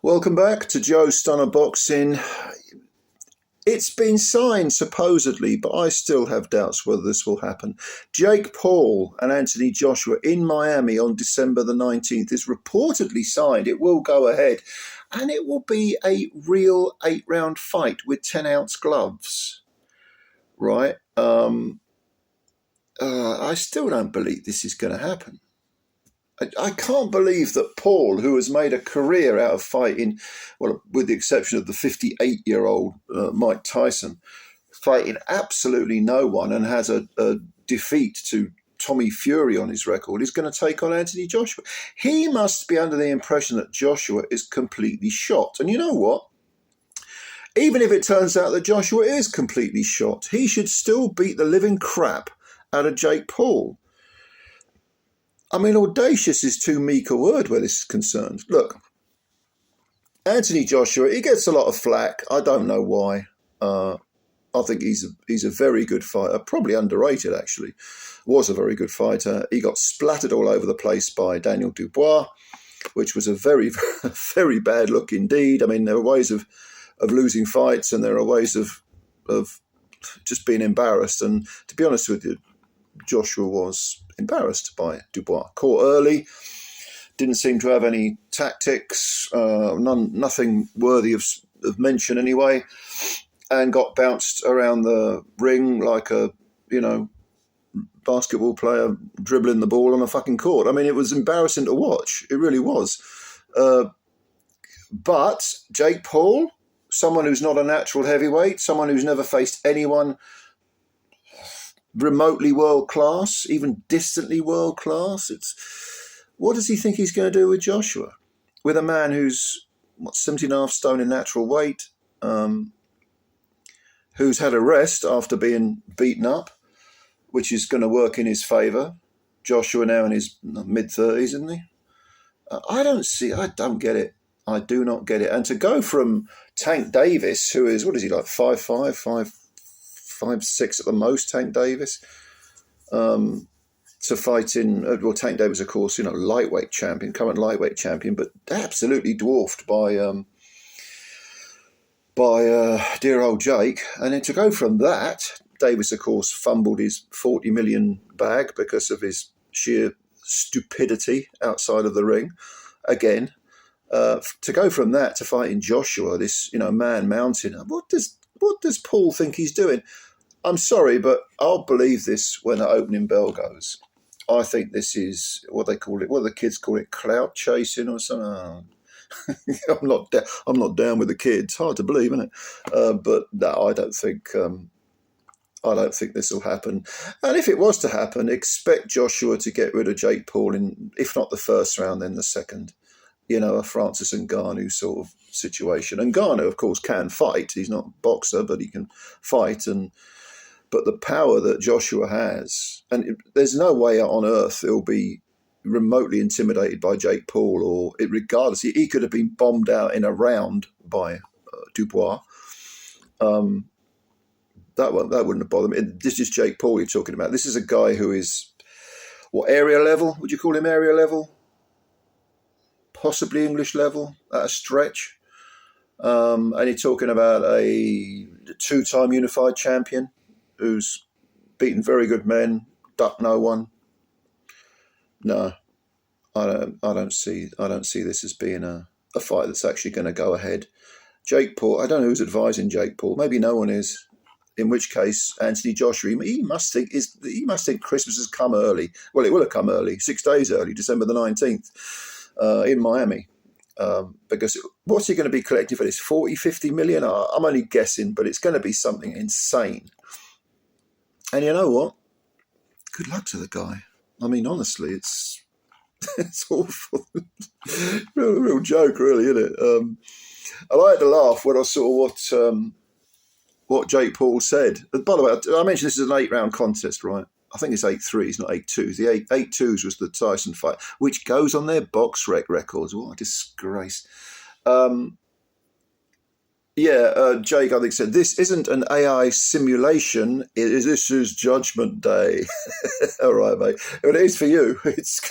Welcome back to Joe Stunner Boxing. It's been signed supposedly, but I still have doubts whether this will happen. Jake Paul and Anthony Joshua in Miami on December the 19th is reportedly signed. It will go ahead, and it will be a real 8-round fight with 10-ounce gloves. Right? I still don't believe this is going to happen. I can't believe that Paul, who has made a career out of fighting, well, with the exception of the 58-year-old Mike Tyson, fighting absolutely no one and has a defeat to Tommy Fury on his record, is going to take on Anthony Joshua. He must be under the impression that Joshua is completely shot. And you know what? Even if it turns out that Joshua is completely shot, he should still beat the living crap out of Jake Paul. I mean, audacious is too meek a word where this is concerned. Look, Anthony Joshua, he gets a lot of flack. I don't know why. I think he's a very good fighter, probably underrated actually. Was a very good fighter. He got splattered all over the place by Daniel Dubois, which was a very, very bad look indeed. I mean, there are ways of losing fights, and there are ways of just being embarrassed. And to be honest with you, Joshua was embarrassed by Dubois. Caught early, didn't seem to have any tactics, nothing worthy of mention anyway, and got bounced around the ring like a, basketball player dribbling the ball on a fucking court. I mean, it was embarrassing to watch. It really was. But Jake Paul, someone who's not a natural heavyweight, someone who's never faced anyone remotely world class, even distantly world class. What does he think he's going to do with Joshua? With a man who's 70.5 stone in natural weight, who's had a rest after being beaten up, which is going to work in his favour. Joshua now in his mid-30s, isn't he? I don't get it. I do not get it. And to go from Tank Davis, who is, what is he, like 5'5", 5'6" at the most, Tank Davis, to fighting, well, Tank Davis, of course, lightweight champion, current lightweight champion, but absolutely dwarfed by dear old Jake. And then to go from that, Davis, of course, fumbled his 40 million bag because of his sheer stupidity outside of the ring. Again, to go from that to fighting Joshua, this, man mountain, what does Paul think he's doing? I'm sorry, but I'll believe this when the opening bell goes. I think this is what they call it. What do the kids call it? Clout chasing or something? I'm not down with the kids. Hard to believe, isn't it? But no, I don't think this will happen. And if it was to happen, expect Joshua to get rid of Jake Paul in, if not the first round, then the second. A Francis Ngannou sort of situation. And Ngannou, of course, can fight. He's not a boxer, but he can fight. But the power that Joshua has, and there's no way on earth he'll be remotely intimidated by Jake Paul, or regardless. He could have been bombed out in a round by Dubois. That wouldn't have bothered me. This is Jake Paul you're talking about. This is a guy who is, area level? Would you call him area level? Possibly English level at a stretch. And you're talking about a 2-time unified champion who's beaten very good men, ducked no one. No, I don't see this as being a fight that's actually going to go ahead. Jake Paul, I don't know who's advising Jake Paul. Maybe no one is. In which case, Anthony Joshua, he must think Christmas has come early. Well, it will have come early, 6 days early, December the 19th. In Miami, because what's he going to be collecting for this? 40, 50 million? I'm only guessing, but it's going to be something insane. And you know what? Good luck to the guy. I mean, honestly, it's awful. real joke, really, isn't it? I like to laugh when I saw what Jake Paul said. By the way, I mentioned this is an 8-round contest, right? I think it's 8-3s, not 8-2s. The 8-2s was the Tyson fight, which goes on their box records. What a disgrace. Jake, I think, said, this isn't an AI simulation. This is Judgment Day. All right, mate. Well, it is for you. It's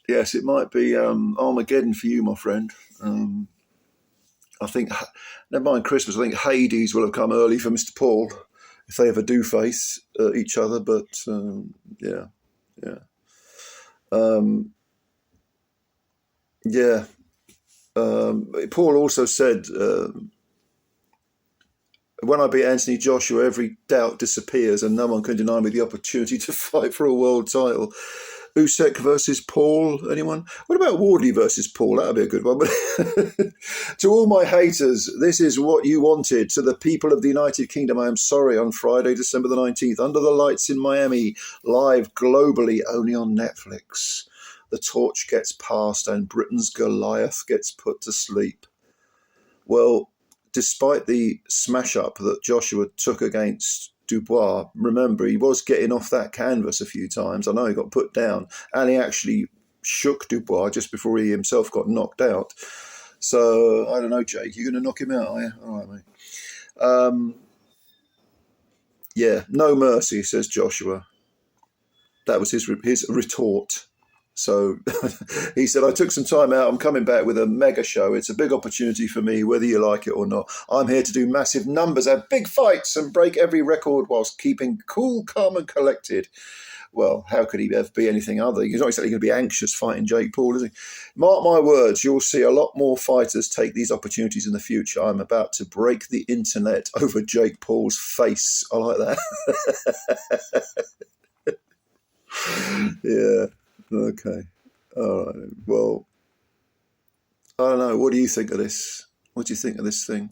Yes, it might be Armageddon for you, my friend. I think, never mind Christmas, I think Hades will have come early for Mr. Paul, if they ever do face each other. But yeah, yeah. Yeah. Paul also said, when I beat Anthony Joshua, every doubt disappears and no one can deny me the opportunity to fight for a world title. Usyk versus Paul, anyone? What about Wardley versus Paul? That would be a good one. To all my haters, this is what you wanted. To the people of the United Kingdom, I am sorry. On Friday, December the 19th, Under the Lights in Miami, live globally, only on Netflix. The torch gets passed and Britain's Goliath gets put to sleep. Well, despite the smash-up that Joshua took against Dubois, remember, he was getting off that canvas a few times. I know he got put down, and he actually shook Dubois just before he himself got knocked out. So, I don't know, Jake, you're going to knock him out, are you? All right, mate. Yeah, no mercy, says Joshua. That was his retort. So he said, I took some time out. I'm coming back with a mega show. It's a big opportunity for me, whether you like it or not. I'm here to do massive numbers, have big fights, and break every record whilst keeping cool, calm, and collected. Well, how could he ever be anything other? He's not exactly going to be anxious fighting Jake Paul, is he? Mark my words, you'll see a lot more fighters take these opportunities in the future. I'm about to break the internet over Jake Paul's face. I like that. Yeah. Okay. All right. Well, I don't know. What do you think of this? What do you think of this thing?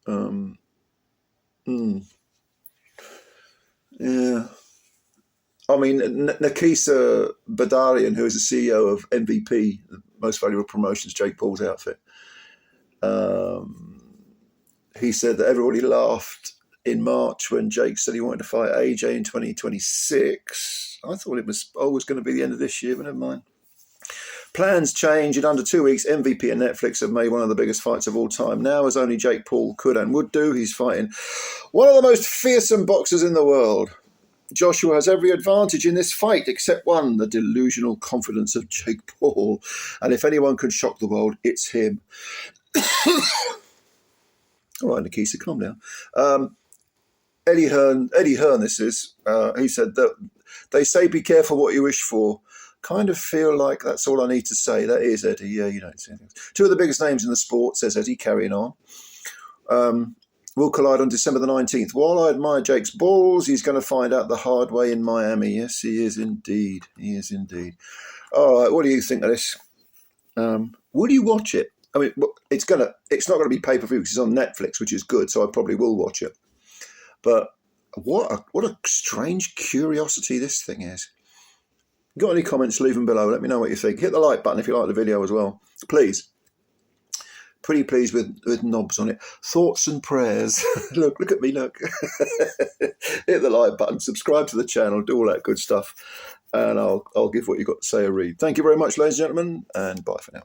Yeah. I mean, Nakisa Badarian, who is the CEO of MVP, the Most Valuable Promotions, Jake Paul's outfit, he said that everybody laughed in March when Jake said he wanted to fight AJ in 2026. I thought it was always going to be the end of this year, but never mind. Plans change. In under 2 weeks, MVP and Netflix have made one of the biggest fights of all time. Now, as only Jake Paul could and would do, he's fighting one of the most fearsome boxers in the world. Joshua has every advantage in this fight except one, the delusional confidence of Jake Paul. And if anyone can shock the world, it's him. All right, Nikisa, calm down. Eddie Hearn, this is, he said that they say be careful what you wish for. Kind of feel like that's all I need to say. That is Eddie. Yeah, you don't say anything. Two of the biggest names in the sport, says Eddie, carrying on. Will collide on December the 19th. While I admire Jake's balls, he's going to find out the hard way in Miami. Yes, he is indeed. He is indeed. All right, what do you think of this? Will you watch it? I mean, it's not going to be pay-per-view because it's on Netflix, which is good, so I probably will watch it. But what a strange curiosity this thing is. Got any comments, leave them below. Let me know what you think. Hit the like button if you like the video as well. Please. Pretty pleased with knobs on it. Thoughts and prayers. Look at me, look. Hit the like button, subscribe to the channel, do all that good stuff. And I'll give what you've got to say a read. Thank you very much, ladies and gentlemen, and bye for now.